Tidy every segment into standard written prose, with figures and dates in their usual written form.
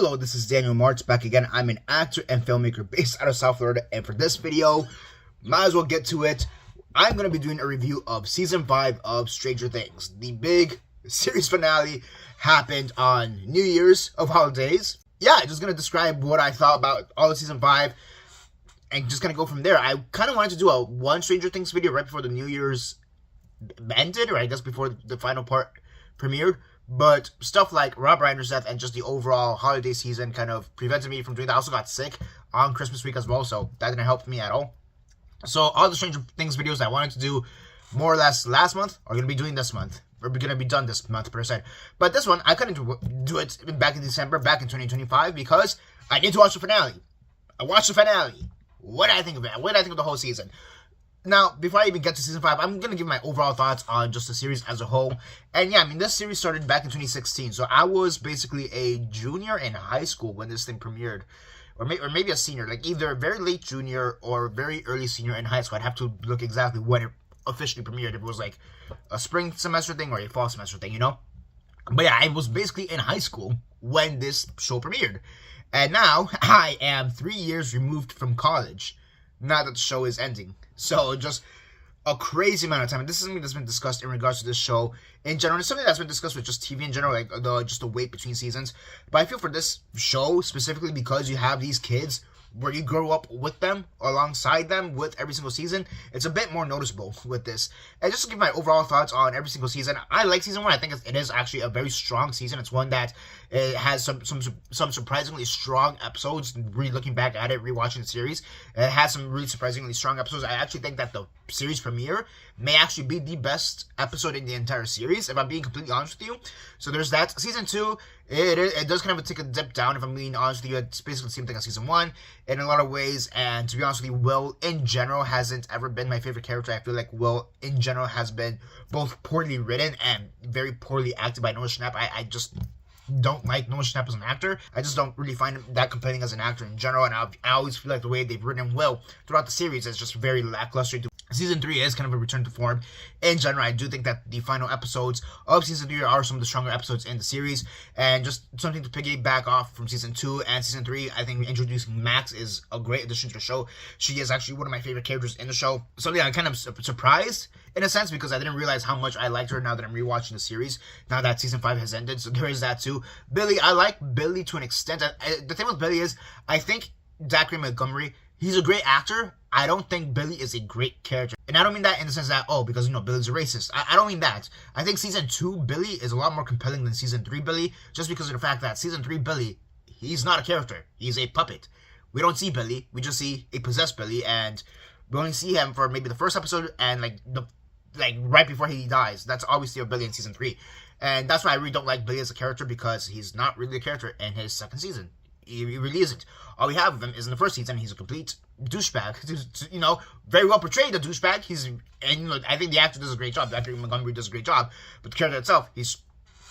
Hello, this is Daniel Mart back again. I'm an actor and filmmaker based out of South Florida, and for this video, might as well get to it. I'm going to be doing a review of Season 5 of Stranger Things. The big series finale happened on New Year's of holidays. Yeah, just going to describe what I thought about all of Season 5 and just going to go from there. I kind of wanted to do a one Stranger Things video right before the New Year's ended, or I guess before the final part premiered. But stuff like Rob Reiner's death and just the overall holiday season kind of prevented me from doing that. I also got sick on Christmas week as well, so that didn't help me at all. So all the Stranger Things videos I wanted to do more or less last month are going to be doing this month. We're going to be done this month, per se. But this one, I couldn't do it back in December, back in 2025, because I need to watch the finale. I watched the finale. What did I think of it? What did I think of the whole season? Now, before I even get to Season 5, I'm going to give my overall thoughts on just the series as a whole. And yeah, I mean, this series started back in 2016. So I was basically a junior in high school when this thing premiered. Or maybe a senior. Like either very late junior or very early senior in high school. I'd have to look exactly when it officially premiered. If it was like a spring semester thing or a fall semester thing, you know? But yeah, I was basically in high school when this show premiered. And now, I am 3 years removed from college. Now that the show is ending. So, just a crazy amount of time. And this is something that's been discussed in regards to this show in general. It's something that's been discussed with just TV in general, like just the wait between seasons. But I feel for this show, specifically because you have these kids where you grow up with them, alongside them, with every single season, it's a bit more noticeable with this. And just to give my overall thoughts on every single season, I like Season 1. I think it is actually a very strong season. It's one that it has some surprisingly strong episodes. Really looking back at it, rewatching the series, it has some really surprisingly strong episodes. I actually think that the series premiere may actually be the best episode in the entire series, if I'm being completely honest with you. So there's that. Season 2, it does kind of take a dip down, if I'm being honest with you. It's basically the same thing as Season 1 in a lot of ways, and to be honest with you, Will in general hasn't ever been my favorite character. I feel like Will in general has been both poorly written and very poorly acted by Noah Schnapp. I just don't like Noah Schnapp as an actor. I just don't really find him that compelling as an actor in general, and I always feel like the way they've written Will throughout the series is just very lackluster. Season 3 is kind of a return to form. In general, I do think that the final episodes of Season 3 are some of the stronger episodes in the series, and just something to piggyback off from Season 2 and Season 3, I think introducing Max is a great addition to the show. She is actually one of my favorite characters in the show. So yeah, I'm kind of surprised, in a sense, because I didn't realize how much I liked her now that I'm rewatching the series, now that Season 5 has ended, so there is that too. Billy, I like Billy to an extent. The thing with Billy is, I think Zachary Montgomery, he's a great actor. I don't think Billy is a great character. And I don't mean that in the sense that, oh, because, you know, Billy's a racist. I don't mean that. I think Season 2 Billy is a lot more compelling than Season 3 Billy, just because of the fact that Season 3 Billy, he's not a character. He's a puppet. We don't see Billy. We just see a possessed Billy, and we only see him for maybe the first episode and, like right before he dies. That's all we see of Billy in Season 3. And that's why I really don't like Billy as a character, because he's not really a character in his second season. He really isn't. All we have of him is in the first season. He's a complete douchebag. You know, very well portrayed a douchebag. And you know, I think the actor does a great job. Zachary Montgomery does a great job. But the character itself, he's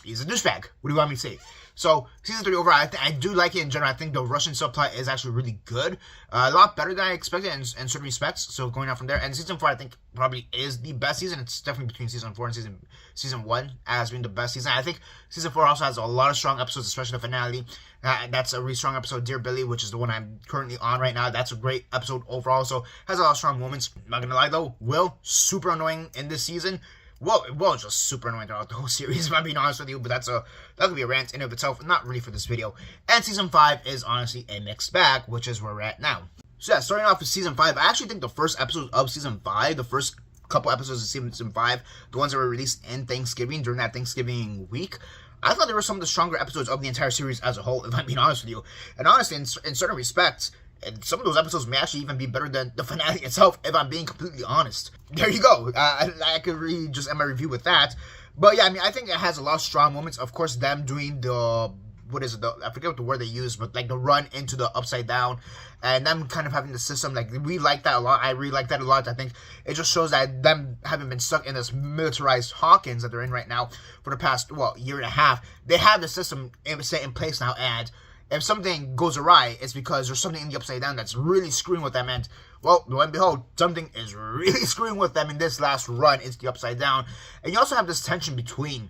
a douchebag. What do you want me to say? So, Season 3 overall, I do like it in general. I think the Russian subplot is actually really good. A lot better than I expected in certain respects. So, going out from there. And Season 4, I think, probably is the best season. It's definitely between Season 4 and Season 1 as being the best season. I think Season 4 also has a lot of strong episodes, especially the finale. That's a really strong episode, Dear Billy, which is the one I'm currently on right now. That's a great episode overall. So, has a lot of strong moments. I'm not going to lie, though. Will, super annoying in this season. Well, it was just super annoying throughout the whole series, if I'm being honest with you, but that could be a rant in and of itself, not really for this video. And Season 5 is honestly a mixed bag, which is where we're at now. So yeah, starting off with Season 5, I actually think the first episode of Season 5, the first couple episodes of Season 5, the ones that were released in Thanksgiving, during that Thanksgiving week, I thought they were some of the stronger episodes of the entire series as a whole, if I'm being honest with you. And honestly, in certain respects, and some of those episodes may actually even be better than the finale itself, if I'm being completely honest. There you go. I could really just end my review with that. But yeah, I mean, I think it has a lot of strong moments. Of course, them doing the, I forget what the word they use, but like the run into the upside down, and them kind of having the system, like, we like that a lot. I really like that a lot. I think it just shows that them having been stuck in this militarized Hawkins that they're in right now for the past, year and a half, they have the system set in place now, and if something goes awry, it's because there's something in the upside down that's really screwing with them. And, well, lo and behold, something is really screwing with them in this last run into the upside down. And you also have this tension between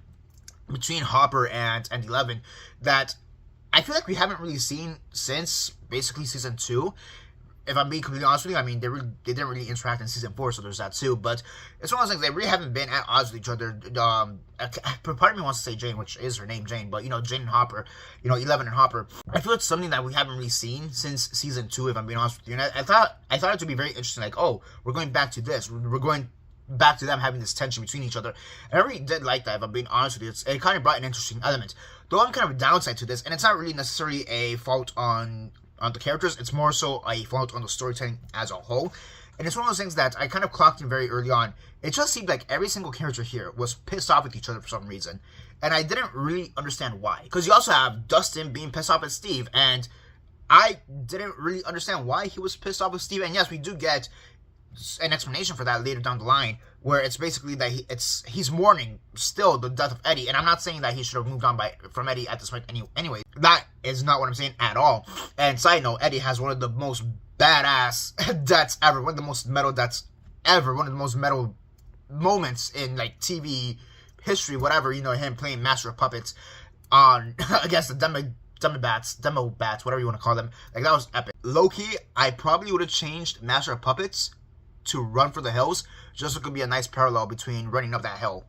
Hopper and 11 that I feel like we haven't really seen since basically season 2. If I'm being completely honest with you, I mean, they didn't really interact in season 4, so there's that too. But it's one of those things, they really haven't been at odds with each other. Part of me wants to say Jane, which is her name, Jane, but, Jane and Hopper, 11 and Hopper. I feel it's something that we haven't really seen since season 2, if I'm being honest with you. And I thought it would be very interesting, like, oh, we're going back to this. We're going back to them having this tension between each other. And I really did like that, if I'm being honest with you. It kind of brought an interesting element. The one kind of downside to this, and it's not really necessarily a fault on the characters, it's more so a fault on the storytelling as a whole. And it's one of those things that I kind of clocked in very early on. It just seemed like every single character here was pissed off with each other for some reason. And I didn't really understand why. Because you also have Dustin being pissed off at Steve, and I didn't really understand why he was pissed off with Steve. And yes, we do get an explanation for that later down the line, where it's basically that he's mourning still the death of Eddie. And I'm not saying that he should have moved on from Eddie at this point anyway. That is not what I'm saying at all. And side note, Eddie has one of the most badass deaths ever, one of the most metal deaths ever, one of the most metal moments in like TV history, whatever. Him playing Master of Puppets on against the demo bats, whatever you want to call them. Like, that was epic. Low-key, I probably would have changed Master of Puppets to Run for the Hills, just so it could be a nice parallel between Running Up That Hill,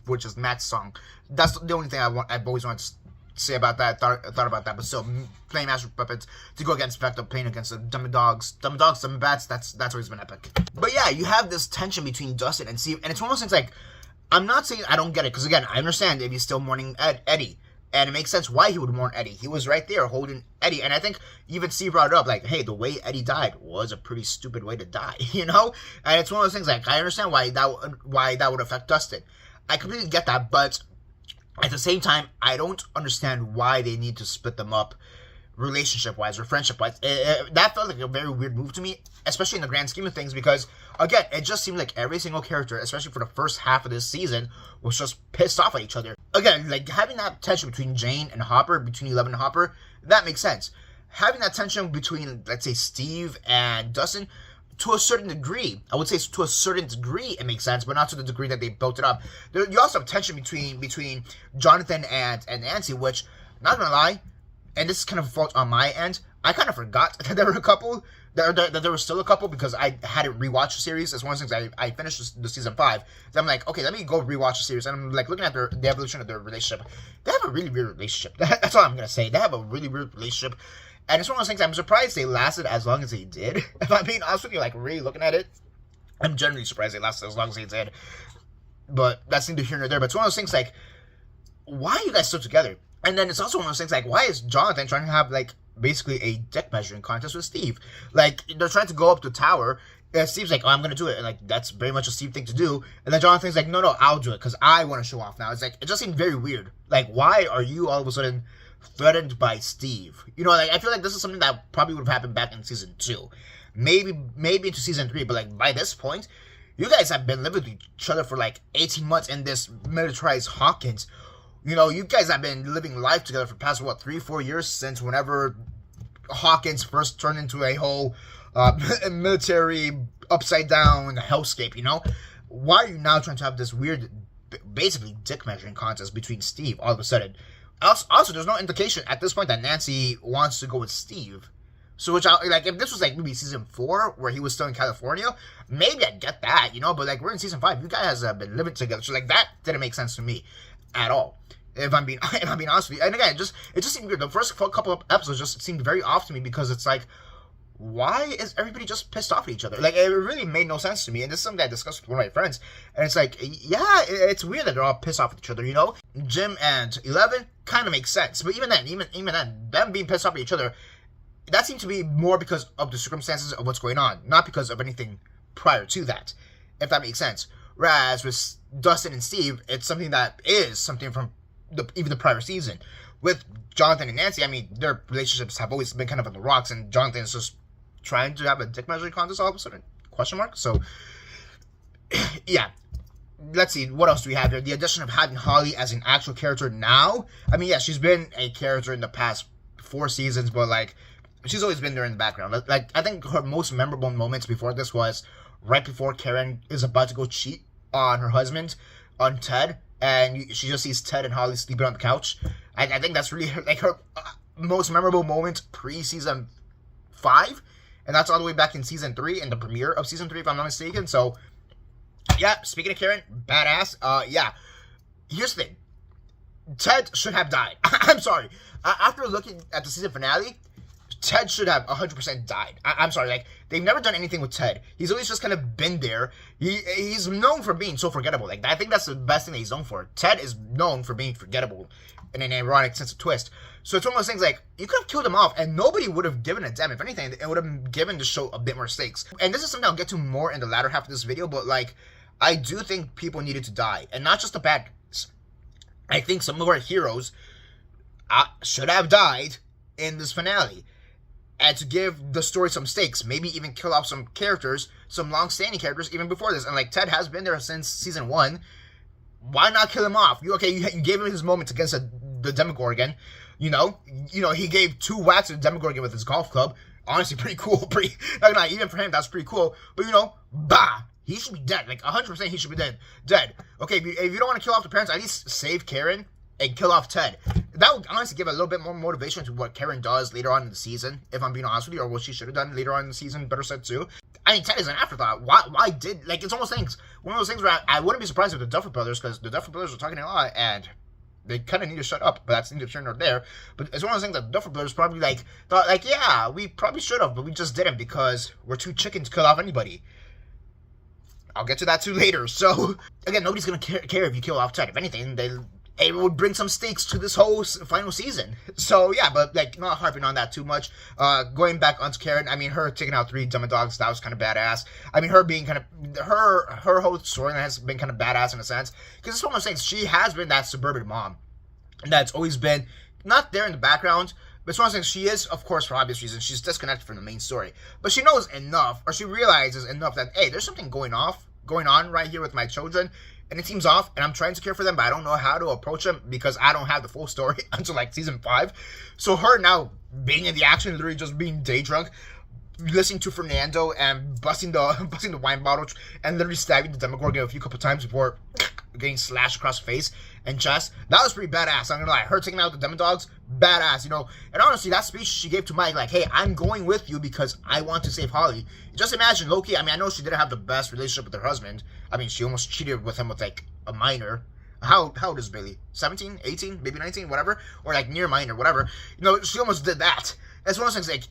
which is Matt's song. That's the only thing I've always wanted to say about that. I thought about that, but still, playing Master of Puppets to go against Vector, playing against the Dummy Bats, that's always been epic. But yeah, you have this tension between Dustin and Steve, and it's one of those things like, I'm not saying I don't get it, because again, I understand if he's still mourning Eddie, and it makes sense why he would mourn Eddie. He was right there holding Eddie. And I think even Steve brought it up, like, hey, the way Eddie died was a pretty stupid way to die, And it's one of those things, like, I understand why that would affect Dustin. I completely get that, but at the same time, I don't understand why they need to split them up relationship-wise or friendship-wise. That felt like a very weird move to me, especially in the grand scheme of things, because, again, it just seemed like every single character, especially for the first half of this season, was just pissed off at each other. Again, like, having that tension between Jane and Hopper, between 11 and Hopper, that makes sense. Having that tension between, let's say, Steve and Dustin, to a certain degree, I would say to a certain degree it makes sense, but not to the degree that they built it up. You also have tension between Jonathan and Nancy, which, not gonna lie, and this is kind of a fault on my end, I kind of forgot that there were a couple, that there was still a couple, because I hadn't rewatched the series. That's one of the things I finished the season 5. So I'm like, okay, let me go rewatch the series. And I'm like looking at the evolution of their relationship. They have a really weird relationship. That's all I'm going to say. They have a really weird relationship. And it's one of those things, I'm surprised they lasted as long as they did. If I'm being honest with you, like, really looking at it, I'm generally surprised they lasted as long as they did. But that's neither here nor there. But it's one of those things, like, why are you guys still together? And then it's also one of those things, like, why is Jonathan trying to have, like, basically a dick measuring contest with Steve? Like, they're trying to go up the tower, and Steve's like, oh, I'm gonna do it. And, like, that's very much a Steve thing to do. And then Jonathan's like, no, I'll do it, because I want to show off now. It's like, it just seemed very weird. Like, why are you all of a sudden threatened by Steve? Like, I feel like this is something that probably would have happened back in season 2. Maybe into season 3, but, like, by this point, you guys have been living with each other for, like, 18 months in this militarized Hawkins. You guys have been living life together for the past, 3-4 years, since whenever Hawkins first turned into a whole military upside-down hellscape, Why are you now trying to have this weird, basically, dick measuring contest between Steve all of a sudden? Also, there's no indication at this point that Nancy wants to go with Steve. So, if this was, like, maybe season 4, where he was still in California, maybe I'd get that, But, like, we're in season 5. You guys have been living together. So, like, that didn't make sense to me at all. If I'm being honest with you. And again, it just seemed weird. The first couple of episodes just seemed very off to me, because it's like, why is everybody just pissed off at each other? Like, it really made no sense to me. And this is something I discussed with one of my friends. And it's like, yeah, it's weird that they're all pissed off at each other, Jim and 11 kind of makes sense. But even then, them being pissed off at each other, that seemed to be more because of the circumstances of what's going on, not because of anything prior to that, if that makes sense. Whereas with Dustin and Steve, it's something that is something from even the prior season. With Jonathan and Nancy, I mean, their relationships have always been kind of on the rocks, and Jonathan is just trying to have a dick measuring contest all of a sudden? Question mark? So, yeah. Let's see, what else do we have here? The addition of having Holly as an actual character now. I mean, yeah, she's been a character in the past 4 seasons, but, like, she's always been there in the background. Like, I think her most memorable moments before this was right before Karen is about to go cheat on her husband, on Ted, and she just sees Ted and Holly sleeping on the couch. I think that's really her most memorable moments pre-season 5, and that's all the way back in season 3, in the premiere of season 3, if I'm not mistaken. So, yeah, speaking of Karen, badass. Yeah, here's the thing. Ted should have died. I'm sorry. After looking at the season finale, Ted should have 100% died. I'm sorry, like, they've never done anything with Ted. He's always just kind of been there. He's known for being so forgettable. Like, I think that's the best thing that he's known for. Ted is known for being forgettable in an ironic sense of twist. So it's one of those things, like, you could have killed him off, and nobody would have given a damn. If anything, it would have given the show a bit more stakes. And this is something I'll get to more in the latter half of this video, but, like, I do think people needed to die. And not just the bad guys. I think some of our heroes should have died in this finale. And to give the story some stakes, maybe even kill off some characters, some long-standing characters, even before this. And, like, Ted has been there since season 1. Why not kill him off? You gave him his moments against the Demogorgon. You know, he gave 2 whacks at the Demogorgon with his golf club. Honestly, pretty cool. Even for him, that's pretty cool. But, bah! He should be dead. Like, 100% he should be dead. Okay, if you don't want to kill off the parents, at least save Karen and kill off Ted. That would honestly give a little bit more motivation to what Karen does later on in the season, if I'm being honest with you, or what she should have done later on in the season, better said too. I mean, Ted is an afterthought. Why did, like, it's almost one of those things where I wouldn't be surprised if the Duffer Brothers, because the Duffer Brothers are talking a lot, and they kind of need to shut up, but that's neither here nor there. But it's one of those things that the Duffer Brothers probably, like, thought, like, yeah, we probably should have, but we just didn't because we're too chicken to kill off anybody. I'll get to that too later. So, again, nobody's going to care if you kill off Ted. If anything, it would bring some stakes to this whole final season. So, yeah, but, like, not harping on that too much. Going back onto Karen, I mean, her taking out 3 demodogs, that was kind of badass. I mean, her being kind of, her whole storyline has been kind of badass in a sense. Because it's one of those things, she has been that suburban mom. That's always been, not there in the background, but it's one of those things, she is, of course, for obvious reasons, she's disconnected from the main story. But she knows enough, or she realizes enough that, hey, there's something going on right here with my children, and it seems off, and I'm trying to care for them, but I don't know how to approach them because I don't have the full story until, like, season 5. So her now being in the action, literally just being day drunk, listening to Fernando and busting the wine bottle and literally stabbing the Demogorgon a couple times before getting slashed across the face and chest. That was pretty badass, I'm gonna lie. Her taking out the Demodogs, badass, And honestly, that speech she gave to Mike, like, hey, I'm going with you because I want to save Holly. Just imagine, Loki, I mean, I know she didn't have the best relationship with her husband. I mean, she almost cheated with him with, like, a minor. How old is Billy? 17? 18? Maybe 19? Whatever? Or, like, near minor, whatever. She almost did that. That's one of those things, like,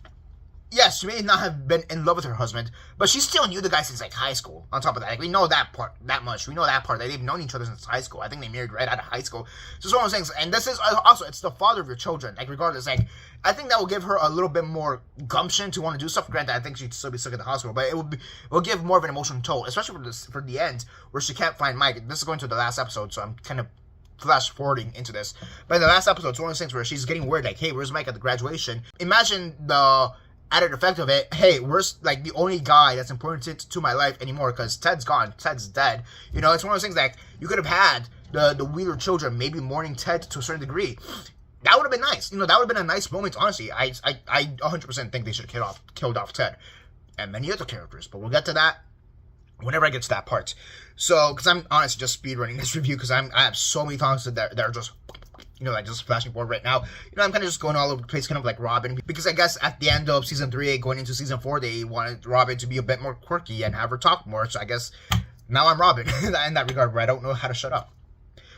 yes, she may not have been in love with her husband, but she still knew the guy since, like, high school. On top of that, like, we know that part, that much. We know that part, that they've known each other since high school. I think they married right out of high school. So it's one of those things, and this is, also, it's the father of your children. Like, regardless, like, I think that will give her a little bit more gumption to want to do stuff. Granted, I think she'd still be stuck at the hospital, but it will give more of an emotional toll, especially for the end, where she can't find Mike. This is going to the last episode, so I'm kind of flash forwarding into this. But in the last episode, it's one of those things where she's getting word, like, hey, where's Mike at the graduation? Imagine the added effect of it, hey, where's, like, the only guy that's important to my life anymore, because Ted's gone, Ted's dead. It's one of those things that you could have had the Wheeler children maybe mourning Ted to a certain degree. That would have been nice. That would have been a nice moment, honestly. I 100% think they should have killed off Ted and many other characters, but we'll get to that whenever I get to that part. So, because I'm honestly just speedrunning this review, because I have so many thoughts that are just, like, just flashing forward right now. I'm kind of just going all over the place, kind of like Robin, because I guess at the end of season 3, going into season 4, they wanted Robin to be a bit more quirky and have her talk more, so I guess now I'm Robin in that regard, where I don't know how to shut up.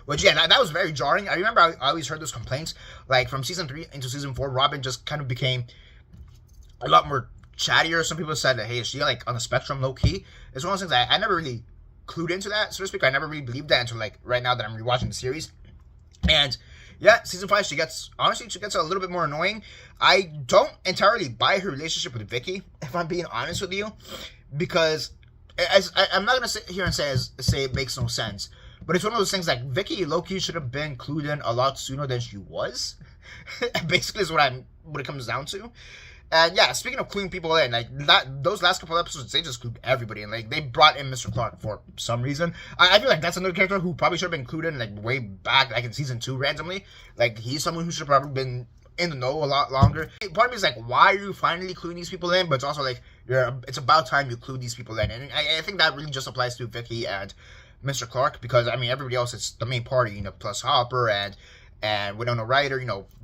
Which, yeah, that was very jarring. I remember I always heard those complaints, like, from season 3 into season 4, Robin just kind of became a lot more chattier. Some people said that, hey, is she, like, on the spectrum, low-key? It's one of those things I never really clued into that, so to speak. I never really believed that until, like, right now that I'm rewatching the series. And yeah, season 5, she gets a little bit more annoying. I don't entirely buy her relationship with Vicky, if I'm being honest with you, because I'm not going to sit here and say it makes no sense, but it's one of those things like Vicky low-key should have been clued in a lot sooner than she was. Basically is what it comes down to. And yeah, speaking of cluing people in, like, those last couple episodes, they just clued everybody in. Like, they brought in Mr. Clark for some reason. I feel like that's another character who probably should have been clued in, like, way back, like, in season 2 randomly. Like, he's someone who should have probably been in the know a lot longer. Part of me is like, why are you finally cluing these people in? But it's also like, it's about time you clue these people in. And I think that really just applies to Vicky and Mr. Clark, because, I mean, everybody else, it's the main party, plus Hopper and Winona Ryder,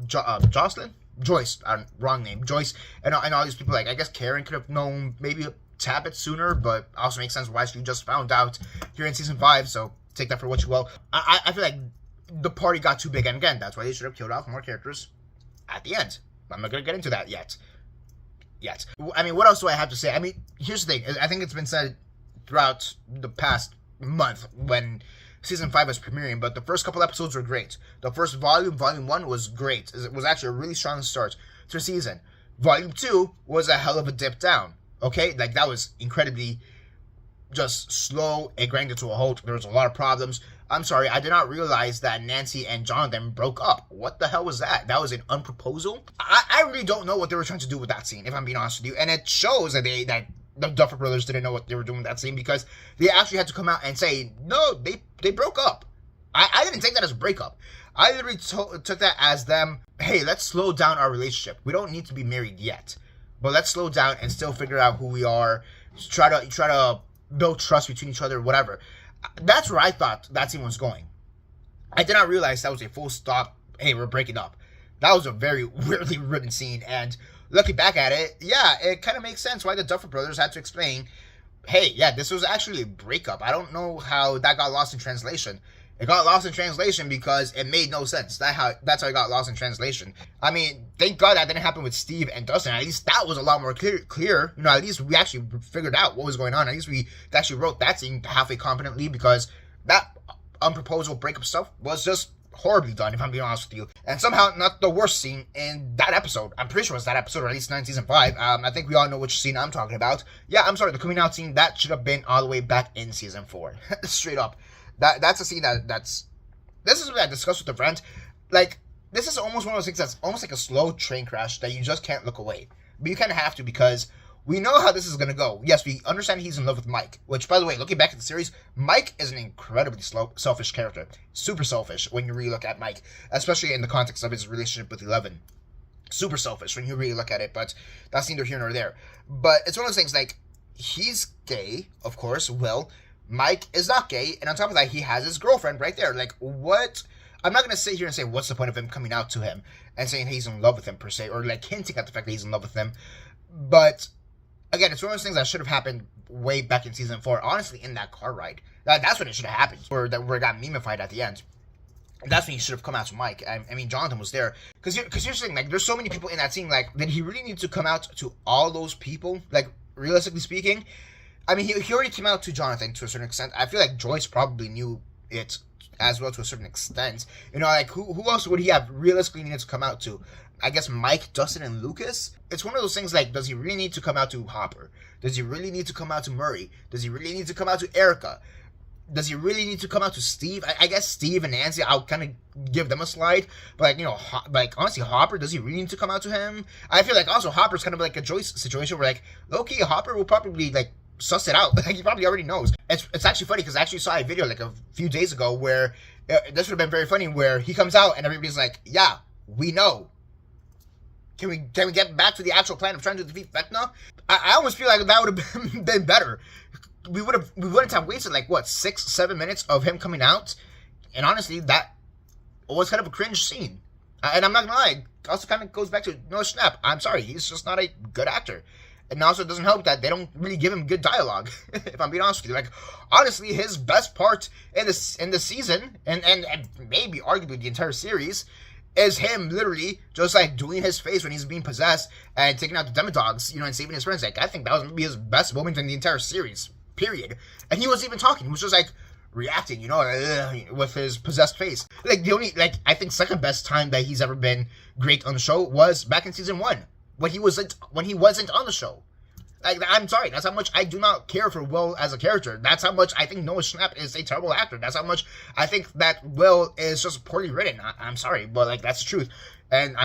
Jocelyn? Joyce, wrong name, Joyce, and all these people, like, I guess Karen could have known maybe a tad bit sooner, but also makes sense why she just found out here in season 5, so take that for what you will. I feel like the party got too big, and again, that's why they should have killed off more characters at the end. I'm not going to get into that yet. I mean, what else do I have to say? I mean, here's the thing. I think it's been said throughout the past month when season 5 was premiering, but the first couple episodes were great. The first volume 1, was great. It was actually a really strong start to the season. Volume 2 was a hell of a dip down. Okay? Like, that was incredibly just slow. It grinded to a halt. There was a lot of problems. I'm sorry, I did not realize that Nancy and Jonathan broke up. What the hell was that? That was an unproposal? I really don't know what they were trying to do with that scene, if I'm being honest with you. And it shows that the Duffer Brothers didn't know what they were doing with that scene, because they actually had to come out and say, no, they broke up. I didn't take that as a breakup. I literally took that as them, hey, let's slow down our relationship. We don't need to be married yet, but let's slow down and still figure out who we are. Try to build trust between each other, whatever. That's where I thought that scene was going. I did not realize that was a full stop, hey, we're breaking up. That was a very weirdly written scene, and looking back at it, yeah, it kind of makes sense why the Duffer Brothers had to explain, hey, yeah, this was actually a breakup. I don't know how that got lost in translation. It got lost in translation because it made no sense. That's how it got lost in translation. I mean, thank God that didn't happen with Steve and Dustin. At least that was a lot more clear. You know, at least we actually figured out what was going on. At least we actually wrote that scene halfway competently, because that unproposal breakup stuff was just horribly done, if I'm being honest with you. And somehow not the worst scene in that episode. I'm pretty sure it's that episode, or at least not in season 5. I think we all know which scene I'm talking about. Yeah, I'm sorry, the coming out scene, that should have been all the way back in season 4. Straight up. That's a scene this is what I discussed with a friend. Like, this is almost one of those things that's almost like a slow train crash that you just can't look away. But you kind of have to, because we know how this is going to go. Yes, we understand he's in love with Mike, which, by the way, looking back at the series, Mike is an incredibly selfish character. Super selfish when you really look at Mike, especially in the context of his relationship with Eleven. Super selfish when you really look at it, but that's neither here nor there. But it's one of those things, like, he's gay, of course, Will. Mike is not gay, and on top of that, he has his girlfriend right there. Like, what? I'm not going to sit here and say, what's the point of him coming out to him and saying he's in love with him, per se, or, like, hinting at the fact that he's in love with him. But, again, it's one of those things that should have happened way back in season 4. Honestly, in that car ride. That's when it should have happened, where it got memeified at the end. That's when he should have come out to Mike. I mean, Jonathan was there. Because here's the thing, like, there's so many people in that scene, like, did he really need to come out to all those people? Like, realistically speaking, I mean, he already came out to Jonathan to a certain extent. I feel like Joyce probably knew it as well to a certain extent. You know, like, who else would he have realistically needed to come out to? I guess Mike, Dustin, and Lucas? It's one of those things, like, does he really need to come out to Hopper? Does he really need to come out to Murray? Does he really need to come out to Erica? Does he really need to come out to Steve? I guess Steve and Nancy, I'll kind of give them a slide. But, like, you know, like, honestly, Hopper, does he really need to come out to him? I feel like also Hopper's kind of like a Joyce situation where, like, low-key, Hopper will probably, like, suss it out. Like, he probably already knows. It's actually funny, because I actually saw a video, like, a few days ago where this would have been very funny, where he comes out and everybody's like, yeah, we know. Can we get back to the actual plan of trying to defeat Vecna? I almost feel like that would have been better. We wouldn't have wasted, like, what, 6-7 minutes of him coming out, and honestly, that was kind of a cringe scene. And I'm not gonna lie, it also kind of goes back to Noah Schnapp. I'm sorry, he's just not a good actor. And also, it doesn't help that they don't really give him good dialogue, if I'm being honest with you. Like, honestly, his best part in the season, and maybe arguably the entire series, is him literally just, like, doing his face when he's being possessed and taking out the demodogs, you know, and saving his friends. Like, I think that was maybe his best moment in the entire series, period. And he wasn't even talking. He was just, like, reacting, you know, with his possessed face. Like, the only, like, I think second best time that he's ever been great on the show was back in season 1. When he wasn't on the show. Like, I'm sorry, that's how much I do not care for Will as a character. That's how much I think Noah Schnapp is a terrible actor. That's how much I think that Will is just poorly written. I'm sorry, but, like, that's the truth. And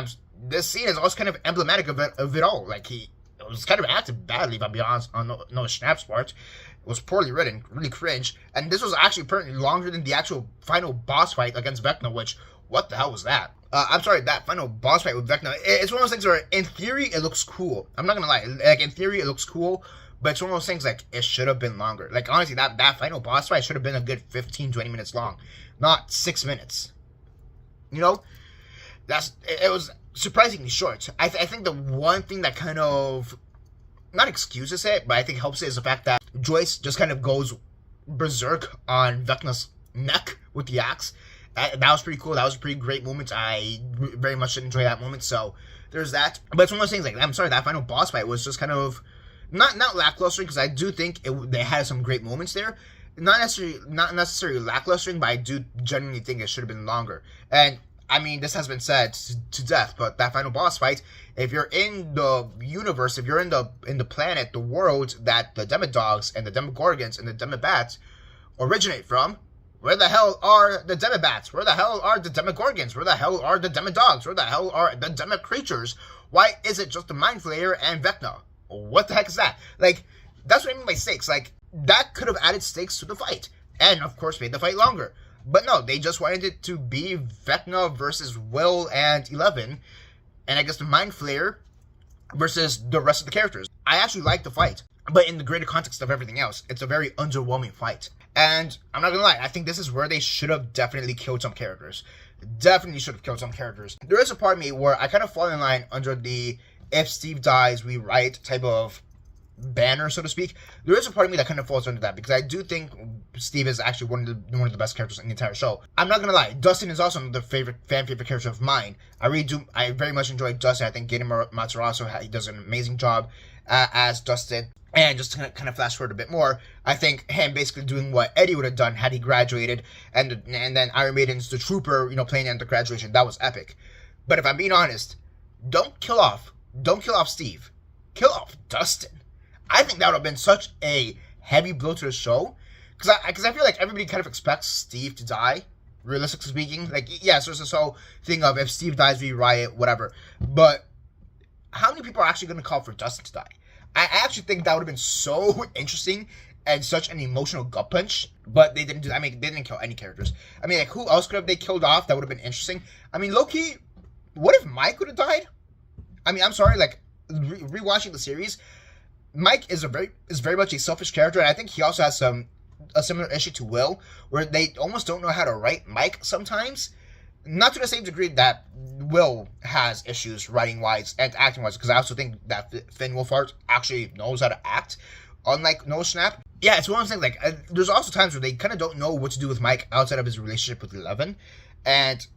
this scene is also kind of emblematic of it all. Like, it was kind of acted badly, if I'm being honest, on Noah Schnapp's part. It was poorly written, really cringe. And this was actually apparently longer than the actual final boss fight against Vecna, which, what the hell was that? I'm sorry, that final boss fight with Vecna, it's one of those things where, in theory, it looks cool. I'm not gonna lie, like, in theory, it looks cool, but it's one of those things, like, it should have been longer. Like, honestly, that final boss fight should have been a good 15-20 minutes long, not 6 minutes. You know? it was surprisingly short. I think the one thing that kind of, not excuses it, but I think helps it is the fact that Joyce just kind of goes berserk on Vecna's neck with the axe. That was pretty cool. That was a pretty great moment. I very much did enjoy that moment. So there's that. But it's one of those things, like, I'm sorry, that final boss fight was just kind of not lackluster, because I do think they had some great moments there. Not necessarily lackluster, but I do genuinely think it should have been longer. And I mean, this has been said to death, but that final boss fight, if you're in the universe, if you're in the planet, the world that the Demodogs and the Demogorgons and the Demobats originate from, where the hell are the Demobats? Where the hell are the Demogorgons? Where the hell are the Demodogs? Where the hell are the Demo creatures? Why is it just the Mind Flayer and Vecna? What the heck is that? Like, that's what I mean by stakes. Like, that could have added stakes to the fight, and of course made the fight longer. But no, they just wanted it to be Vecna versus Will and Eleven, and I guess the Mind Flayer versus the rest of the characters. I actually like the fight, but in the greater context of everything else, it's a very underwhelming fight. And I'm not gonna lie, I think this is where they should have definitely killed some characters. Definitely should have killed some characters. There is a part of me where I kind of fall in line under the if Steve dies, we write type of banner, so to speak. There is a part of me that kind of falls under that, because I do think Steve is actually one of the best characters in the entire show. I'm not gonna lie, Dustin is also another fan favorite character of mine. I very much enjoy Dustin. I think Gaten Matarazzo, he does an amazing job as Dustin. And just to kind of flash forward a bit more, I think him basically doing what Eddie would have done had he graduated, and then Iron Maiden's the Trooper, playing at the graduation. That was epic. But if I'm being honest, don't kill off Steve. Kill off Dustin. I think that would have been such a heavy blow to the show, because I feel like everybody kind of expects Steve to die, realistically speaking. Like, yes, there's this whole thing of if Steve dies, we riot, whatever. But how many people are actually going to call for Dustin to die? I actually think that would have been so interesting and such an emotional gut punch, but they didn't do that. I mean, they didn't kill any characters. I mean, like, who else could have they killed off that would have been interesting? I mean, low-key, what if Mike would have died? I mean, I'm sorry, like, rewatching the series, Mike is very much a selfish character, and I think he also has a similar issue to Will, where they almost don't know how to write Mike sometimes. Not to the same degree that Will has issues writing-wise and acting-wise, because I also think that Finn Wolfhard actually knows how to act, unlike Noah Schnapp. Yeah, it's one of those things, like, there's also times where they kind of don't know what to do with Mike outside of his relationship with Eleven, and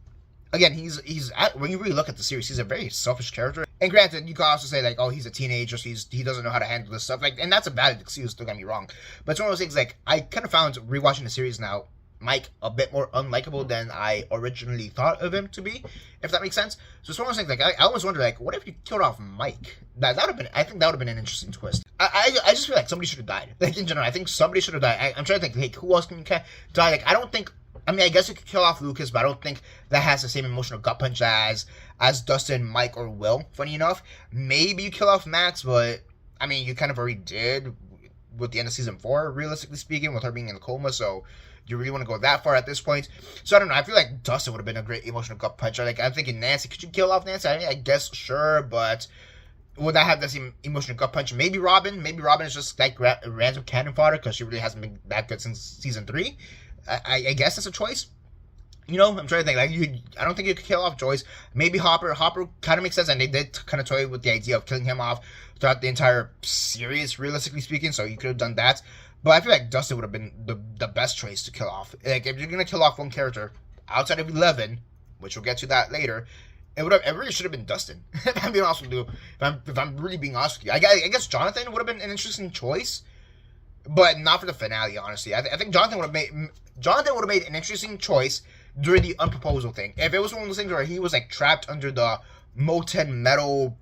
again, when you really look at the series, he's a very selfish character. And granted, you can also say, like, oh, he's a teenager, so he doesn't know how to handle this stuff, like, and that's a valid excuse, don't get me wrong. But it's one of those things, like, I kind of found, rewatching the series now, Mike a bit more unlikable than I originally thought of him to be, if that makes sense. So it's one of those things, like, I always wonder, like, what if you killed off Mike? That would have been, I think that would have been an interesting twist. I just feel like somebody should have died. Like, in general, I think somebody should have died. I'm trying to think, like, who else can die? Like, I mean, I guess you could kill off Lucas, but I don't think that has the same emotional gut punch as Dustin, Mike, or Will, funny enough. Maybe you kill off Max, but, I mean, you kind of already did with the end of Season 4, realistically speaking, with her being in the coma, so do you really want to go that far at this point? So I don't know. I feel like Dustin would have been a great emotional gut puncher. Like, I'm thinking Nancy. Could you kill off Nancy? I mean, I guess sure, but would that have the same emotional gut punch? Maybe Robin. Maybe Robin is just like random cannon fodder because she really hasn't been that good since Season 3. I guess that's a choice. I'm trying to think. Like, I don't think you could kill off Joyce. Maybe Hopper. Hopper kind of makes sense, and they did kind of toy with the idea of killing him off throughout the entire series, realistically speaking. So you could have done that. But I feel like Dustin would have been the best choice to kill off. Like, if you're gonna kill off one character outside of 11, which we'll get to that later, it really should have been Dustin. If I'm being honest with you, if I'm really being honest with you, I guess Jonathan would have been an interesting choice, but not for the finale. Honestly, I think Jonathan would have made an interesting choice during the unproposal thing. If it was one of those things where he was like trapped under the molten metal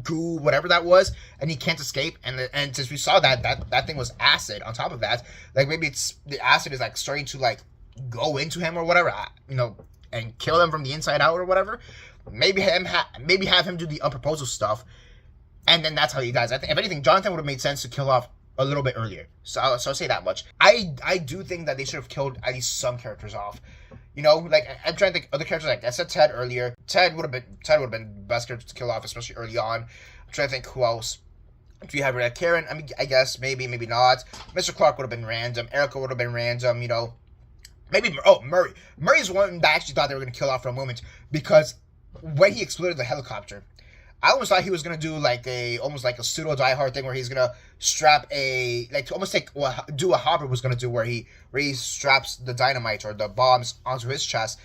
goo, whatever that was, and he can't escape, and since we saw that thing was acid on top of that, like, maybe it's the acid is like starting to like go into him or whatever, and kill him from the inside out or whatever. Maybe have him do the unproposal stuff, and then that's how he dies. I think if anything, Jonathan would have made sense to kill off a little bit earlier. So I'll say that much. I do think that they should have killed at least some characters off. Like, I'm trying to think other characters. Like I said, Ted earlier. Ted would have been the best character to kill off, especially early on. I'm trying to think who else. If you have Karen, I mean, I guess maybe not. Mr. Clark would have been random. Erica would have been random. Maybe Murray. Murray's one that I actually thought they were going to kill off for a moment because when he exploded the helicopter, I almost thought he was gonna do almost like a pseudo Die Hard thing where he's gonna strap almost like do what Hopper was gonna do where he straps the dynamite or the bombs onto his chest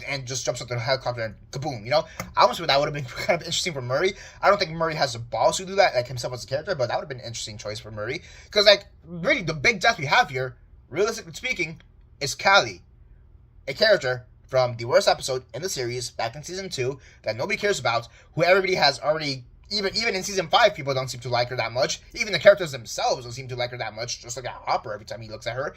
and just jumps up the helicopter and kaboom, you know? I almost thought that would have been kind of interesting for Murray. I don't think Murray has the balls to do that, like himself as a character, but that would have been an interesting choice for Murray. Because, like, really, the big death we have here, realistically speaking, is Callie, a character from the worst episode in the series back in season 2 that nobody cares about, who everybody has already, even in season 5, people don't seem to like her that much. Even the characters themselves don't seem to like her that much, just like a Hopper every time he looks at her.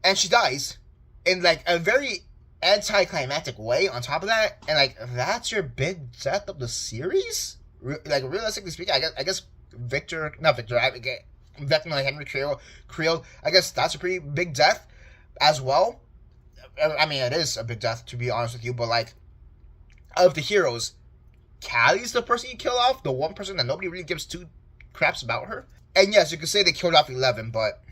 And she dies in, like, a very anticlimactic way on top of that, and, like, that's your big death of the series? Like, realistically speaking, I guess Vecna, like Henry Creel, I guess that's a pretty big death as well. I mean, it is a big death, to be honest with you, but, like, of the heroes, Callie's the person you kill off, the one person that nobody really gives two craps about her. And yes, you could say they killed off 11, but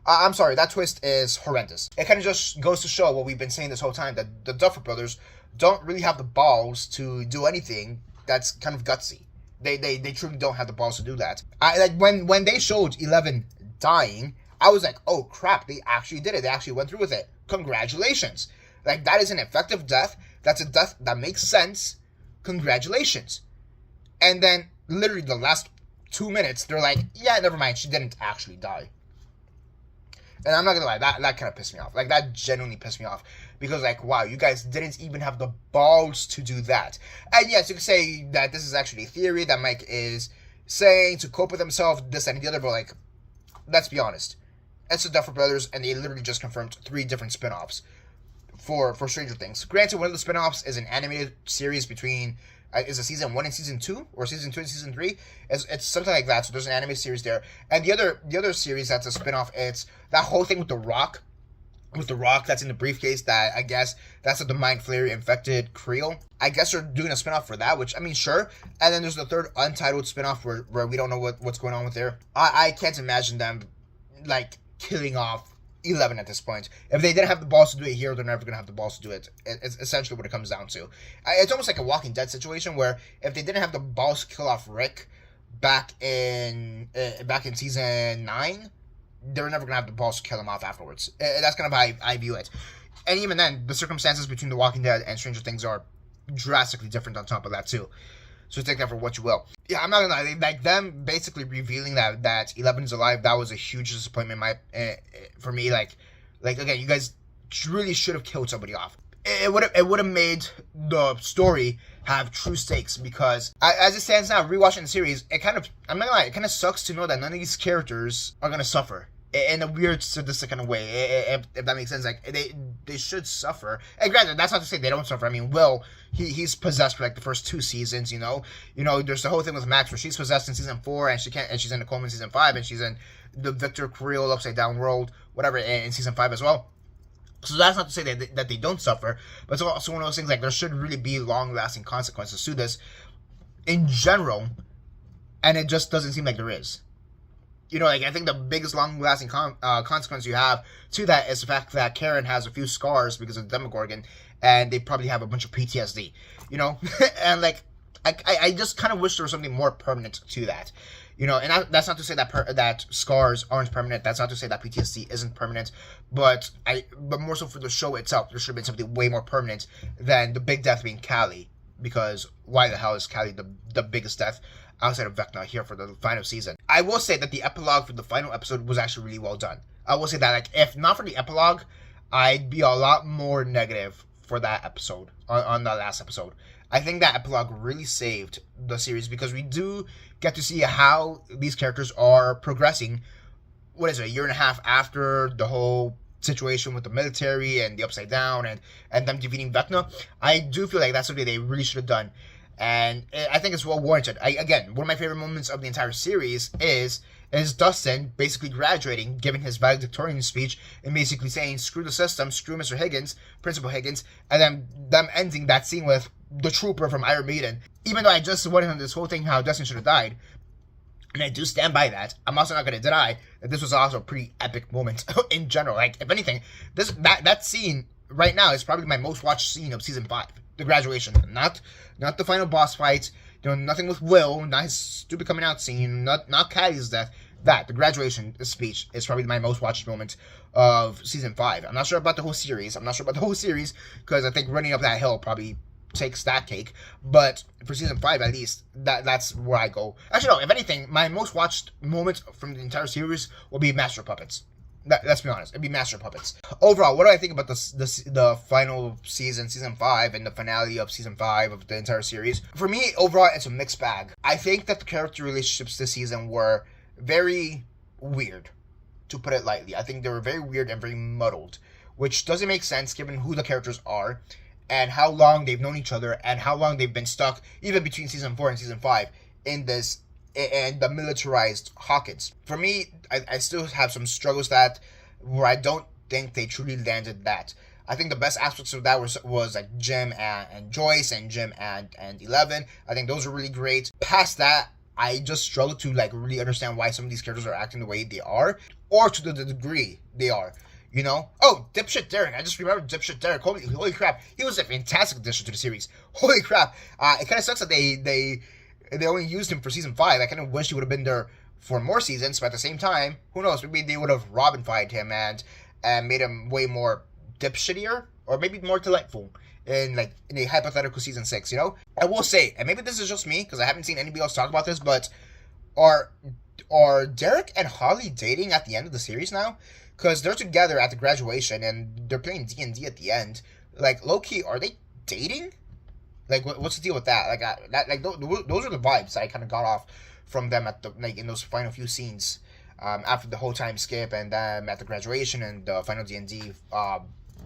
I'm sorry, that twist is horrendous. It kind of just goes to show what we've been saying this whole time, that the Duffer Brothers don't really have the balls to do anything that's kind of gutsy. They truly don't have the balls to do that. Like, when they showed 11 dying, I was like, oh crap, they actually did it. They actually went through with it. Congratulations. Like, that is an effective death. That's a death that makes sense. Congratulations. And then, literally the last 2 minutes, they're like, yeah, never mind, she didn't actually die. And I'm not gonna lie, that kind of pissed me off. Like, that genuinely pissed me off. Because, like, wow, you guys didn't even have the balls to do that. And yes, you could say that this is actually a theory that Mike is saying to cope with himself, this and the other, but, like, let's be honest. It's the Duffer Brothers, and they literally just confirmed 3 different spin-offs for Stranger Things. Granted, one of the spin-offs is an animated series between, is it season 1 and season 2? Or season 2 and season 3? It's something like that, so there's an anime series there. And the other series that's a spin-off, it's that whole thing with the Rock that's in the briefcase, that I guess that's the Mind Flayer infected Creel. I guess they're doing a spin-off for that, which, I mean, sure. And then there's the third untitled spin-off where we don't know what's going on with there. I can't imagine them, like, killing off 11 at this point. If they didn't have the balls to do it here, they're never going to have the balls to do it. It's essentially what it comes down to. It's almost like a Walking Dead situation where if they didn't have the balls to kill off Rick back in season 9, they were never going to have the balls to kill him off afterwards. That's kind of how I view it. And even then, the circumstances between The Walking Dead and Stranger Things are drastically different on top of that too. So take that for what you will. Yeah, I'm not gonna lie. Like, them basically revealing that 11 is alive, that was a huge disappointment for me. Like again, you guys really should have killed somebody off. It would have made the story have true stakes, because as it stands now, rewatching the series, I'm not gonna lie, it kind of sucks to know that none of these characters are gonna suffer in a weird sadistic kind of way, if that makes sense. Like, they should suffer. And granted, that's not to say they don't suffer. I mean, Will, he's possessed for like the first 2 seasons, you know. There's the whole thing with Max where she's possessed in season 4 and she's in the coma in season 5, and she's in the Victor Creel upside down world, whatever, in season 5 as well. So that's not to say that they don't suffer, but it's also one of those things, like, there should really be long-lasting consequences to this in general, and it just doesn't seem like there is. Like, I think the biggest long-lasting consequence you have to that is the fact that Karen has a few scars because of the Demogorgon, and they probably have a bunch of PTSD, And, like, I just kind of wish there was something more permanent to that, And that's not to say that scars aren't permanent. That's not to say that PTSD isn't permanent, but more so for the show itself, there should have been something way more permanent than the big death being Callie, because why the hell is Callie the biggest death outside of Vecna here for the final season? I will say that the epilogue for the final episode was actually really well done. I will say that, like, if not for the epilogue, I'd be a lot more negative for that episode, on the last episode. I think that epilogue really saved the series, because we do get to see how these characters are progressing. What is it, a year and a half after the whole situation with the military and the Upside Down and them defeating Vecna? I do feel like that's something they really should have done. And I think it's well warranted. Again, one of my favorite moments of the entire series is Dustin basically graduating, giving his valedictorian speech, and basically saying, screw the system, screw Mr. Higgins, Principal Higgins, and then them ending that scene with the trooper from Iron Maiden. Even though I just went on this whole thing how Dustin should have died, and I do stand by that, I'm also not going to deny that this was also a pretty epic moment in general. Like, if anything, that scene right now is probably my most watched scene of season 5. the graduation, not the final boss fight. Nothing with Will, not his stupid coming out scene, not Caddy's death. The graduation speech is probably my most watched moment of season 5. I'm not sure about the whole series. Because I think running up that hill probably takes that cake. But for season 5, at least, that's where I go. Actually, no. If anything, my most watched moment from the entire series will be Master Puppets. Let's be honest, it'd be Master Puppets. Overall, what do I think about the final season 5, and the finale of season 5 of the entire series? For me, overall, it's a mixed bag. I think that the character relationships this season were very weird, to put it lightly. I think they were very weird and very muddled, which doesn't make sense given who the characters are and how long they've known each other and how long they've been stuck, even between season 4 and season 5, in this and the militarized Hawkins. For me, I still have some struggles where I don't think they truly landed that. I think the best aspects of that was like Jim and Joyce, and Jim and 11. I think those are really great. Past that, I just struggle to like really understand why some of these characters are acting the way they are, or to the degree they are. Oh, Dipshit Derek. I just remembered Dipshit Derek. Holy crap. He was a fantastic addition to the series. Holy crap. It kind of sucks that they only used him for season 5. I kind of wish he would have been there for more seasons, but at the same time, who knows? Maybe they would have Robin-fied him and made him way more dipshittier, or maybe more delightful in a hypothetical season 6, I will say, and maybe this is just me, because I haven't seen anybody else talk about this, but are Derek and Holly dating at the end of the series now? Because they're together at the graduation, and they're playing D&D at the end. Like, low-key, are they dating? Like, what's the deal with that? Those are the vibes I kind of got off from them at in those final few scenes, after the whole time skip, and them at the graduation and the final D&D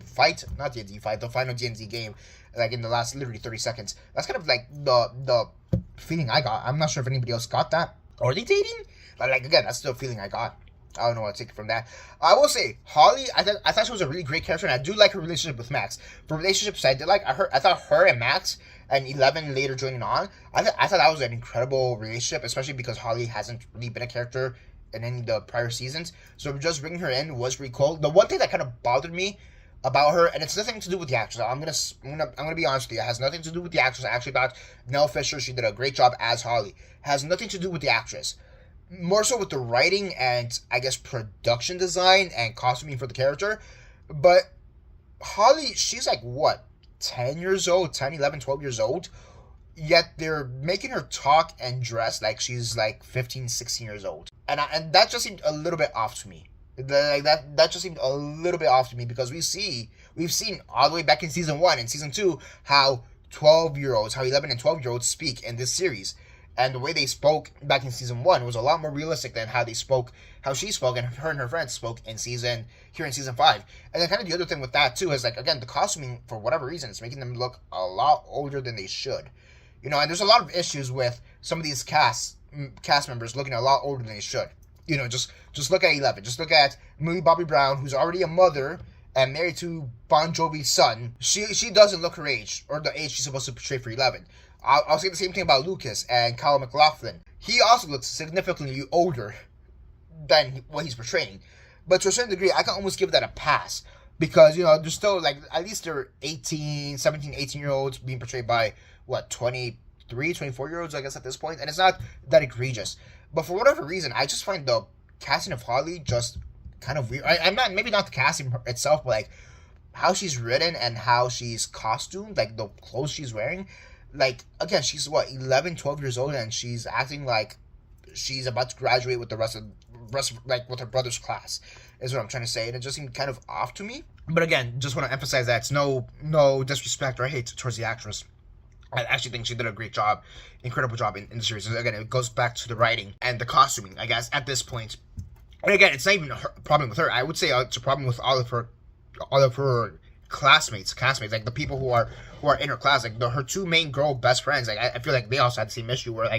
fight, not D&D fight, the final D&D game, like in the last literally 30 seconds. That's kind of like the feeling I got. I'm not sure if anybody else got that. Are they dating? Again, that's the feeling I got. I don't know what to take from that. I will say, Holly, I thought she was a really great character, and I do like her relationship with Max. For relationships I did like, I thought her and Max and 11 later joining on, I thought that was an incredible relationship, especially because Holly hasn't really been a character in any of the prior seasons. So just bringing her in was really cool. The one thing that kind of bothered me about her, and it's nothing to do with the actress. I'm gonna be honest with you. It has nothing to do with the actress. I actually thought Nell Fisher, she did a great job as Holly. It has nothing to do with the actress. More so with the writing and, I guess, production design and costuming for the character. But Holly, she's like, what, 10 years old? 10, 11, 12 years old? Yet they're making her talk and dress like she's like 15, 16 years old. And that just seemed a little bit off to me. That just seemed a little bit off to me, because we've seen all the way back in season 1 and season 2 how 12-year-olds, how 11 and 12-year-olds speak in this series. And the way they spoke back in season 1 was a lot more realistic than how she spoke, and her friends spoke in season 5. And then kind of the other thing with that too is, like, again, the costuming, for whatever reason, is making them look a lot older than they should. And there's a lot of issues with some of these cast members looking a lot older than they should. Just look at 11. Just look at Millie Bobby Brown, who's already a mother and married to Bon Jovi's son. She doesn't look her age, or the age she's supposed to portray for 11. I'll say the same thing about Lucas and Kyle MacLachlan. He also looks significantly older than what he's portraying. But to a certain degree, I can almost give that a pass. Because, they're still, at least they're 17, 18-year-olds being portrayed by, 23, 24-year-olds, I guess, at this point. And it's not that egregious. But for whatever reason, I just find the casting of Holly just kind of weird. Maybe not the casting itself, but, how she's written and how she's costumed, the clothes she's wearing. Again, she's 11, 12 years old, and she's acting like she's about to graduate with the rest of with her brother's class, is what I'm trying to say. And it just seemed kind of off to me. But again, just want to emphasize that it's no disrespect or hate towards the actress. I actually think she did a great job, incredible job in the series. Again, it goes back to the writing and the costuming, I guess, at this point. And again, it's not even a problem with her. I would say it's a problem with all of her classmates, like the people who are in her class, her two main girl best friends. I feel like they also had the same issue where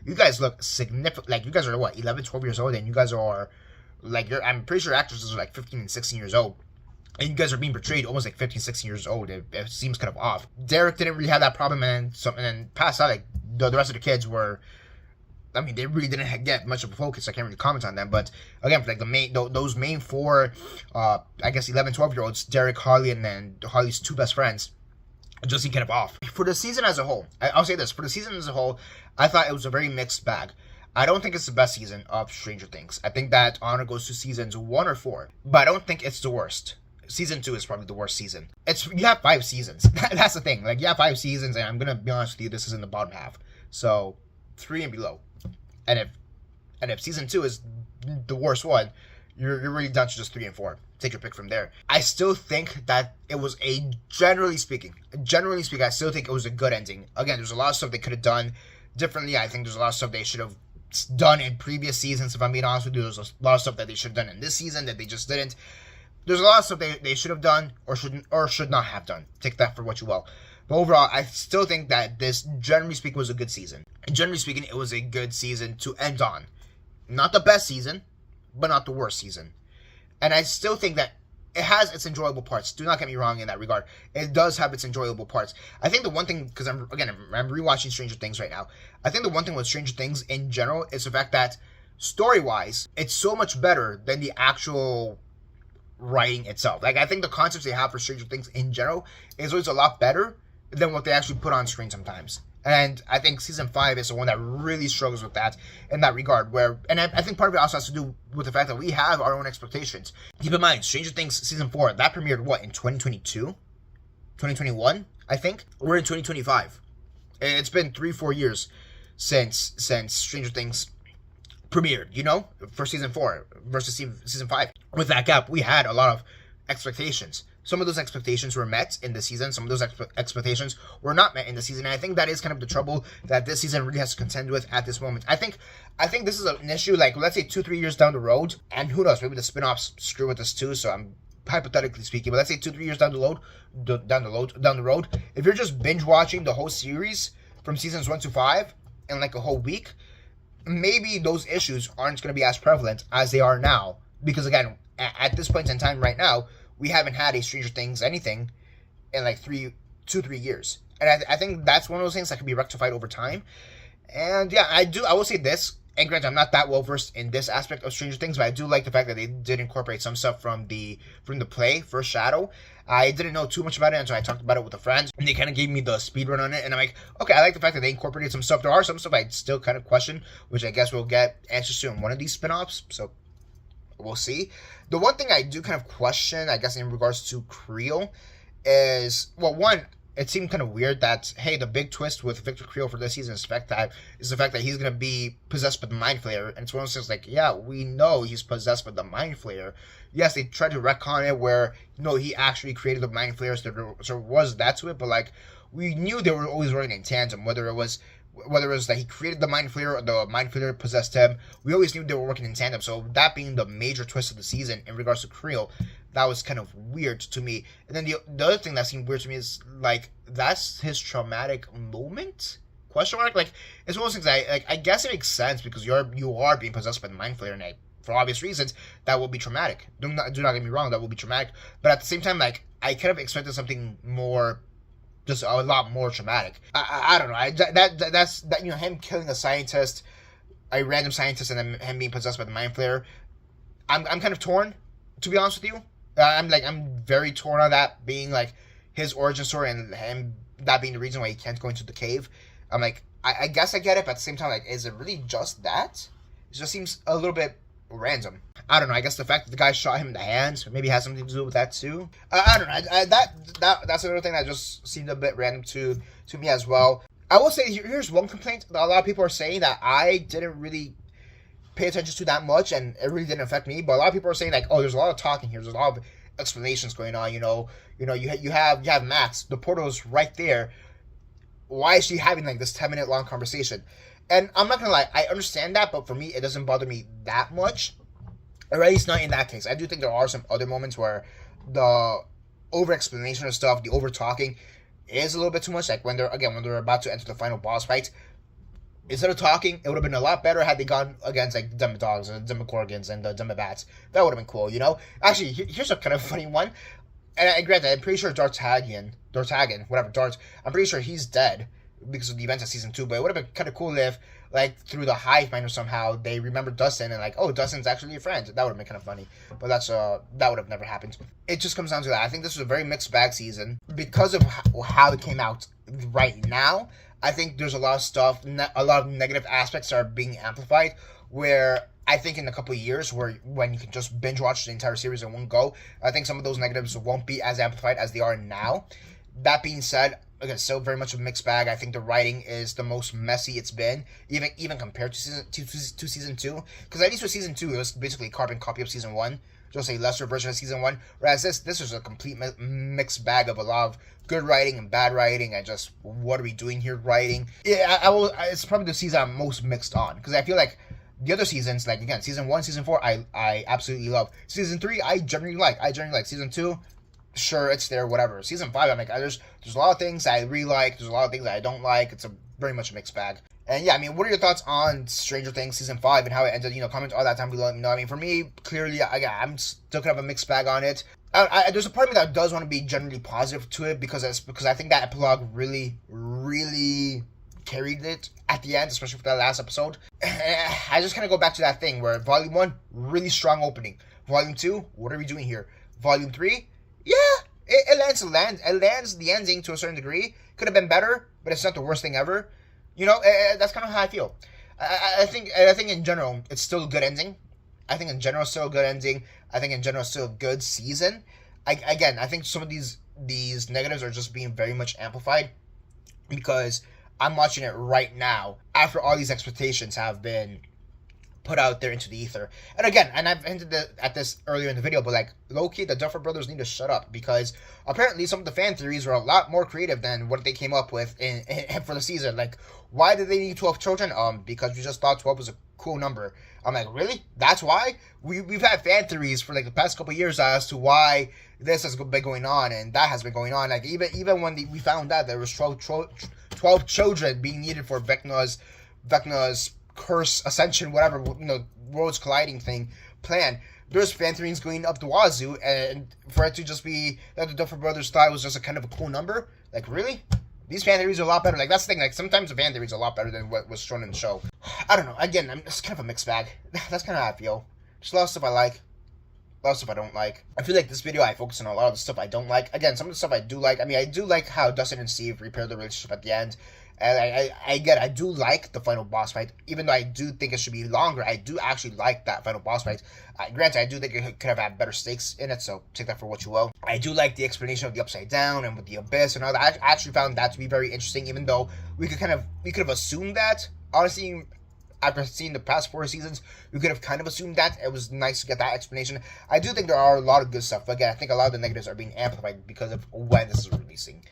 you guys look significant. You guys are 11, 12 years old, and you guys are I'm pretty sure actresses are 15 and 16 years old, and you guys are being portrayed almost 15, 16 years old. It seems kind of off. Derek didn't really have that problem, and then past that, the rest of the kids were, they really didn't get much of a focus. I can't really comment on them. But again, for those main four, I guess 11, 12-year-olds, Derek, Holly, and then Holly's two best friends, just seemed kind of off. For the season as a whole, I'll say this, for the season as a whole, I thought it was a very mixed bag. I don't think it's the best season of Stranger Things. I think that honor goes to seasons 1 or 4, but I don't think it's the worst. Season 2 is probably the worst season. You have 5 seasons. That's the thing. Like, you have 5 seasons, and I'm gonna be honest with you, this is in the bottom half. So 3 and below. And if season 2 is the worst one, you're really down to just 3 and 4. Take your pick from there. I still think that it was generally speaking, I still think it was a good ending. Again, there's a lot of stuff they could have done differently. I think there's a lot of stuff they should have done in previous seasons. If I'm being honest with you, there's a lot of stuff that they should have done in this season that they just didn't. There's a lot of stuff they should have done or should not have done. Take that for what you will. But overall, I still think that this, generally speaking, was a good season. And generally speaking, it was a good season to end on. Not the best season, but not the worst season. And I still think that it has its enjoyable parts. Do not get me wrong in that regard. It does have its enjoyable parts. I think the one thing, because I'm rewatching Stranger Things right now. I think the one thing with Stranger Things in general is the fact that story-wise, it's so much better than the actual writing itself. Like, I think the concepts they have for Stranger Things in general is always a lot better than what they actually put on screen sometimes. And I think season 5 is the one that really struggles with that in that regard. And I think part of it also has to do with the fact that we have our own expectations. Keep in mind, Stranger Things season 4, that premiered what, in 2022? 2021, I think? We're in 2025. It's been 3-4 years since Stranger Things premiered, you know, for season 4 versus season 5. With that gap, we had a lot of expectations. Some of those expectations were met in the season. Some of those expectations were not met in the season. And I think that is kind of the trouble that this season really has to contend with at this moment. I think this is an issue, like, let's say 2-3 years down the road, and who knows, maybe the spin-offs screw with us too, so I'm hypothetically speaking, but let's say 2-3 years down the road, if you're just binge watching the whole series from seasons 1 to 5 in like a whole week, maybe those issues aren't going to be as prevalent as they are now. Because again, at this point in time right now, we haven't had a Stranger Things anything in like 2-3 years. And I think that's one of those things that can be rectified over time. And yeah, I will say this, and granted, I'm not that well versed in this aspect of Stranger Things, but I do like the fact that they did incorporate some stuff from the play, First Shadow. I didn't know too much about it until I talked about it with a friend, and they kind of gave me the speed run on it, and I'm like, okay, I like the fact that they incorporated some stuff. There are some stuff I still kind of question, which I guess we'll get answers to in one of these spin-offs, so we'll see. The one thing I do kind of question, I guess, in regards to Creel is, well, one, it seemed kind of weird that, hey, the big twist with Victor Creel for this season is the fact that he's going to be possessed by the Mind Flayer. And it's one of those things like, yeah, we know he's possessed by the Mind Flayer. Yes, they tried to retcon it where, no, he actually created the Mind Flayers. There was that to it, but, like, we knew they were always running in tandem, whether it was that he created the Mind Flayer or the Mind Flayer possessed him. We always knew they were working in tandem. So that being the major twist of the season in regards to Creel, that was kind of weird to me. And then the other thing that seemed weird to me is, like, that's his traumatic moment? Question mark? Like, it's one of those things I guess it makes sense because you are being possessed by the Mind Flayer, and for obvious reasons, that will be traumatic. Do not get me wrong, that will be traumatic. But at the same time, like, I kind of expected something more, just a lot more traumatic. I don't know. That's you know, him killing a scientist, a random scientist, and then him being possessed by the Mind Flayer. I'm kind of torn, to be honest with you. I'm very torn on that being like his origin story and him that being the reason why he can't go into the cave. I'm like, I guess I get it, but at the same time, like, is it really just that? It just seems a little bit random. I don't know. I guess the fact that the guy shot him in the hands maybe has something to do with that too. I don't know. That's another thing that just seemed a bit random to me as well. I will say here's one complaint that a lot of people are saying that I didn't really pay attention to that much, and it really didn't affect me. But a lot of people are saying, like, oh, there's a lot of talking here. There's a lot of explanations going on. You have Max. The portal's right there. Why is she having like this 10-minute long conversation? And I'm not gonna lie, I understand that, but for me, it doesn't bother me that much. Or at least not in that case. I do think there are some other moments where the over-explanation of stuff, the over-talking, is a little bit too much. Like when they're about to enter the final boss fight. Instead of talking, it would have been a lot better had they gone against like the Demodogs and the Demogorgons and the Demobats. That would have been cool, you know? Actually, here's a kind of funny one. And granted, I'm pretty sure Dartagan, I'm pretty sure he's dead because of the events of season 2, but it would have been kind of cool if like through the hive mind or somehow they remember Dustin and like, oh, Dustin's actually your friend. That would have been kind of funny, but that would have never happened. It just comes down to that. I think this was a very mixed bag season because of how it came out right now. I think there's a lot of stuff, a lot of negative aspects are being amplified, where I think in a couple of years, when you can just binge watch the entire series in one go, I think some of those negatives won't be as amplified as they are now. That being said, again, still very much a mixed bag. I think the writing is the most messy it's been, even compared to season 2. Because at least with season 2, it was basically a carbon copy of season 1, just a lesser version of season 1. Whereas this is a complete mixed bag of a lot of good writing and bad writing, and just what are we doing here writing. Yeah, it's probably the season I'm most mixed on, because I feel like the other seasons, like again, season 1, season 4, I absolutely love. Season 3, I generally like. Season 2, sure, it's there, whatever. Season 5, I'm like, there's a lot of things I really like. There's a lot of things that I don't like. It's a very much a mixed bag. And yeah, I mean, what are your thoughts on Stranger Things season 5 and how it ended? Comment all that time below. Let me know. I mean, for me, clearly, I'm still kind of a mixed bag on it. There's a part of me that does want to be generally positive to it because I think that epilogue really, really carried it at the end, especially for that last episode. I just kind of go back to that thing where Volume 1, really strong opening. Volume 2, what are we doing here? Volume 3, yeah, it lands the ending to a certain degree. Could have been better, but it's not the worst thing ever. That's kind of how I feel. I think in general, it's still a good ending. I think in general, it's still a good ending. I think in general, it's still a good season. I think some of these negatives are just being very much amplified because I'm watching it right now after all these expectations have been put out there into the ether. And again, and I've hinted at this earlier in the video, but like, low-key, the Duffer Brothers need to shut up, because apparently some of the fan theories are a lot more creative than what they came up with for the season. Like, why did they need 12 children? Because we just thought 12 was a cool number. I'm like, really? That's why? We've had fan theories for like the past couple of years as to why this has been going on and that has been going on. Like, even when we found out there was 12 children being needed for Vecna's curse ascension, whatever, worlds colliding thing plan. There's fan theories going up the wazoo, and for it to just be that the Duffer Brothers thought it was just a kind of a cool number. Like, really? These fan theories are a lot better. Like, that's the thing. Like, sometimes the fan theories are a lot better than what was shown in the show. I don't know. Again, it's kind of a mixed bag. That's kind of how I feel. Just a lot of stuff I like, a lot of stuff I don't like. I feel like this video I focus on a lot of the stuff I don't like. Again, some of the stuff I do like. I mean, I do like how Dustin and Steve repair the relationship at the end. And I do like the final boss fight. Even though I do think it should be longer, I do actually like that final boss fight. Granted, I do think it could have had better stakes in it, so take that for what you will. I do like the explanation of the Upside Down and with the Abyss and all that. I actually found that to be very interesting, even though we could have assumed that. Honestly, after seeing the past 4 seasons, we could have kind of assumed that. It was nice to get that explanation. I do think there are a lot of good stuff, but again, I think a lot of the negatives are being amplified because of when this is releasing.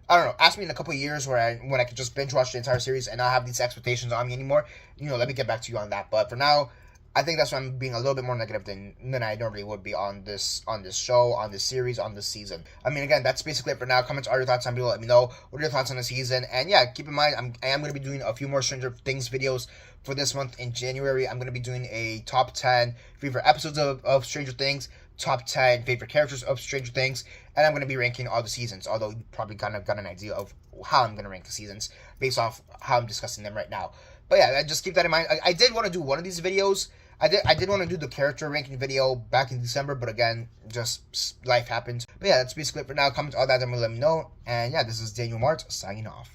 I don't know. Ask me in a couple of years when I could just binge watch the entire series and not have these expectations on me anymore. Let me get back to you on that. But for now, I think that's why I'm being a little bit more negative than I normally would be on this show, on this series, on this season. I mean, again, that's basically it for now. Comments are your thoughts down below. Let me know what are your thoughts on the season. And yeah, keep in mind, I am going to be doing a few more Stranger Things videos for this month in January. I'm going to be doing a top 10 favorite episodes of Stranger Things, top 10 favorite characters of Stranger Things, and I'm going to be ranking all the seasons, although you probably kind of got an idea of how I'm going to rank the seasons based off how I'm discussing them right now. But yeah, just keep that in mind. I did want to do one of these videos. I did want to do the character ranking video back in December, but again, just life happened. But yeah, that's basically it for now. Comment all that and let me know. And yeah, this is Daniel Mart signing off.